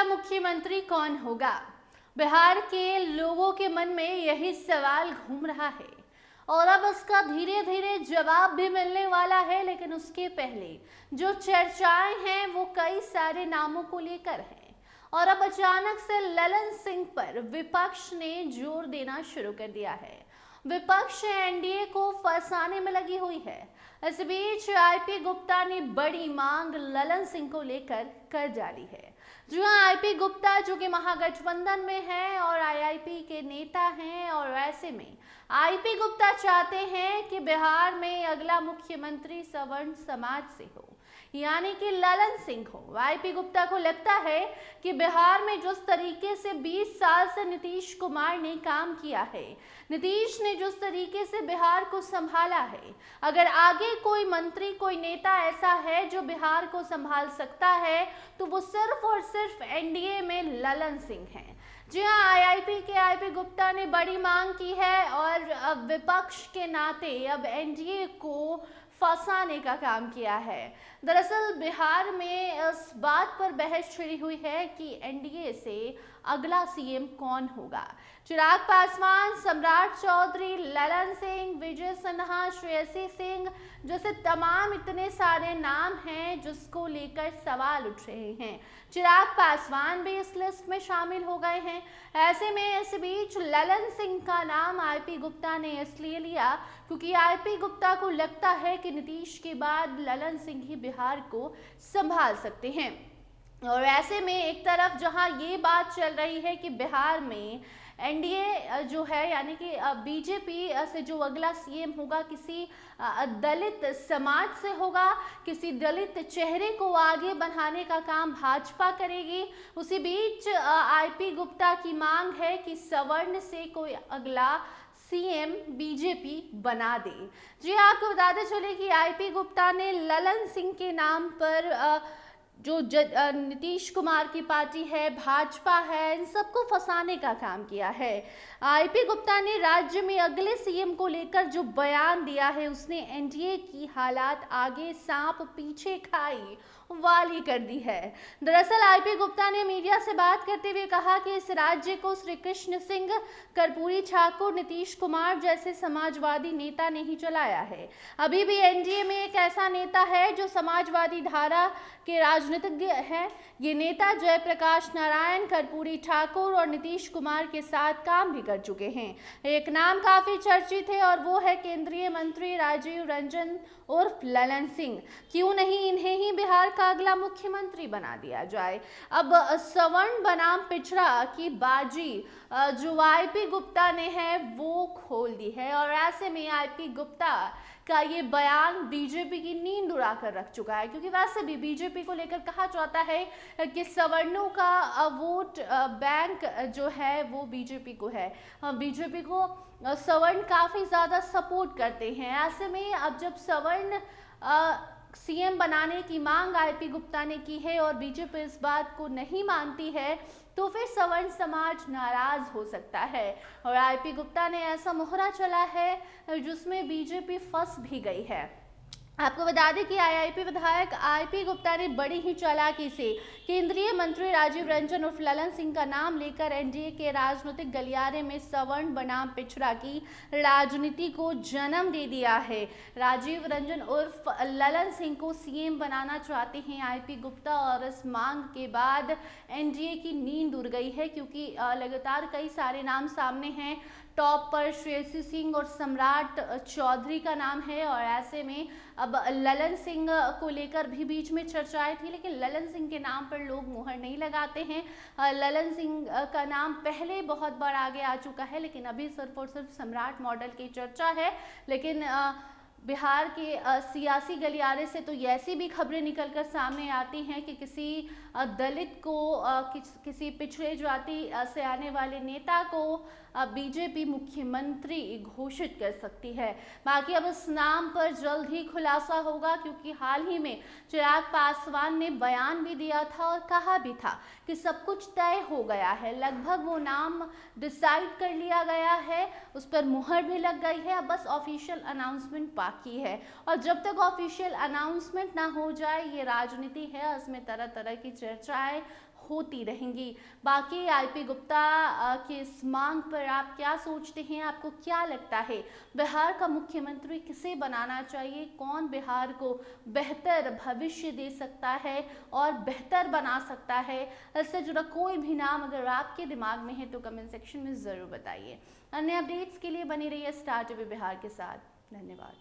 अगला मुख्यमंत्री कौन होगा? बिहार के लोगों के मन में यही सवाल घूम रहा है और अब इसका धीरे धीरे जवाब भी मिलने वाला है। लेकिन उसके पहले जो चर्चाएं हैं वो कई सारे नामों को लेकर है और अब अचानक से ललन सिंह पर विपक्ष ने जोर देना शुरू कर दिया है। विपक्ष एनडीए को फंसाने में लगी हुई है। इस बीच आईपी गुप्ता ने बड़ी मांग ललन सिंह को लेकर कर डाली है। जो आईपी गुप्ता जो कि महागठबंधन में है और आईआईपी के नेता हैं और ऐसे में आईपी गुप्ता चाहते हैं कि बिहार में अगला मुख्यमंत्री सवर्ण समाज से हो, यानी कि ललन सिंह हो। आईपी गुप्ता को लगता है कि बिहार में जिस तरीके से 20 साल से नीतीश कुमार ने काम किया है, नीतीश ने जिस तरीके से बिहार को संभाला है, अगर आगे कोई मंत्री कोई नेता ऐसा है जो बिहार को संभाल सकता है तो वो सिर्फ और सिर्फ एनडीए में ललन सिंह हैं। जी हाँ, आईआईपी के आईपी गुप्ता ने बड़ी मांग की है और अब विपक्ष के नाते अब एनडीए को फंसाने का काम किया है। दरअसल बिहार में इस बात पर बहस छिड़ी हुई है कि एनडीए से अगला सीएम कौन होगा। चिराग पासवान, सम्राट चौधरी, ललन सिंह, विजय सिन्हा, श्रेयसी सिंह जैसे तमाम इतने सारे नाम हैं जिसको लेकर सवाल उठ रहे हैं। चिराग पासवान भी इस लिस्ट में शामिल हो गए हैं। ऐसे में इस बीच ललन सिंह का नाम आईपी गुप्ता ने इसलिए लिया क्योंकि आईपी गुप्ता को लगता है कि नीतीश के बाद ललन सिंह ही बिहार को संभाल सकते हैं। और ऐसे में एक तरफ जहां ये बात चल रही है कि बिहार में एनडीए जो है यानी कि बीजेपी से जो अगला सीएम होगा किसी दलित समाज से होगा, किसी दलित चेहरे को आगे बढ़ाने का काम भाजपा करेगी। उसी बीच आईपी गुप्ता की मांग है कि सवर्ण से कोई अगला सीएम बीजेपी बना दे। जी आपको बताते चले कि आईपी गुप्ता ने ललन सिंह के नाम पर जो नीतीश कुमार की पार्टी है, भाजपा है, इन सबको फंसाने का काम किया है। आईपी गुप्ता ने राज्य में अगले सीएम को लेकर जो बयान दिया है उसने एनडीए की हालात आगे सांप पीछे खाई वाली कर दी है। दरअसल आईपी गुप्ता ने मीडिया से बात करते हुए कहा कि इस राज्य को श्री कृष्ण सिंह, कर्पूरी ठाकुर, नीतीश कुमार जैसे समाजवादी नेता ने ही चलाया है। अभी भी एनडीए में एक ऐसा नेता है जो समाजवादी धारा के राजनीतिज्ञ है। ये नेता जयप्रकाश नारायण, कर्पूरी ठाकुर और नीतीश कुमार के साथ काम भी कर चुके हैं। एक नाम काफी चर्चित है और वो है केंद्रीय मंत्री राजीव रंजन उर्फ ललन सिंह। क्यों नहीं इन्हें ही बिहार का अगला मुख्यमंत्री बना दिया जाए। अब सवर्ण बनाम पिछड़ा की बाजी जो आईपी गुप्ता ने है वो खोल दी है और ऐसे में आईपी गुप्ता का ये बयान बीजेपी की नींद उड़ा कर रख चुका है, क्योंकि वैसे भी बीजेपी को लेकर कहा जाता है कि सवर्णों का वोट बैंक जो है वो बीजेपी को है। बीजेपी को सवर्ण काफी ज्यादा सपोर्ट करते हैं। ऐसे में अब जब सवर्ण सीएम बनाने की मांग आईपी गुप्ता ने की है और बीजेपी इस बात को नहीं मानती है तो फिर सवर्ण समाज नाराज हो सकता है और आईपी गुप्ता ने ऐसा मोहरा चला है जिसमें बीजेपी फंस भी गई है। आपको बता दें कि आईआईपी विधायक आईपी गुप्ता ने बड़ी ही चालाकी से केंद्रीय मंत्री राजीव रंजन उर्फ ललन सिंह का नाम लेकर एनडीए के राजनीतिक गलियारे में सवर्ण बनाम पिछड़ा की राजनीति को जन्म दे दिया है। राजीव रंजन उर्फ ललन सिंह को सीएम बनाना चाहते हैं आईपी गुप्ता और इस मांग के बाद एनडीए की नींद उड़ गई है, क्योंकि लगातार कई सारे नाम सामने हैं। टॉप पर श्रेयसी सिंह और सम्राट चौधरी का नाम है और ऐसे में अब ललन सिंह को लेकर भी बीच में चर्चाएं थी, लेकिन ललन सिंह के नाम पर लोग मुहर नहीं लगाते हैं। ललन सिंह का नाम पहले बहुत बार आगे आ चुका है, लेकिन अभी सिर्फ और सिर्फ सम्राट मॉडल की चर्चा है। लेकिन बिहार के सियासी गलियारे से तो ऐसी भी खबरें निकलकर सामने आती हैं कि किसी दलित को किसी पिछड़े जाति से आने वाले नेता को बीजेपी मुख्यमंत्री घोषित कर सकती है। बाकी अब इस नाम पर जल्द ही खुलासा होगा, क्योंकि हाल ही में चिराग पासवान ने बयान भी दिया था और कहा भी था कि सब कुछ तय हो गया है, लगभग वो नाम डिसाइड कर लिया गया है, उस पर मुहर भी लग गई है, अब बस ऑफिशियल अनाउंसमेंट बाकी है। और जब तक ऑफिशियल अनाउंसमेंट ना हो जाए, ये राजनीति है, इसमें तरह तरह की चर्चाएं होती रहेंगी। बाकी आईपी गुप्ता की इस मांग पर आप क्या सोचते हैं? आपको क्या लगता है बिहार का मुख्यमंत्री किसे बनाना चाहिए? कौन बिहार को बेहतर भविष्य दे सकता है और बेहतर बना सकता है? इससे जुड़ा कोई भी नाम अगर आपके दिमाग में है तो कमेंट सेक्शन में जरूर बताइए। अन्य अपडेट्स के लिए बनी रहिए स्टार टीवी बिहार के साथ। धन्यवाद।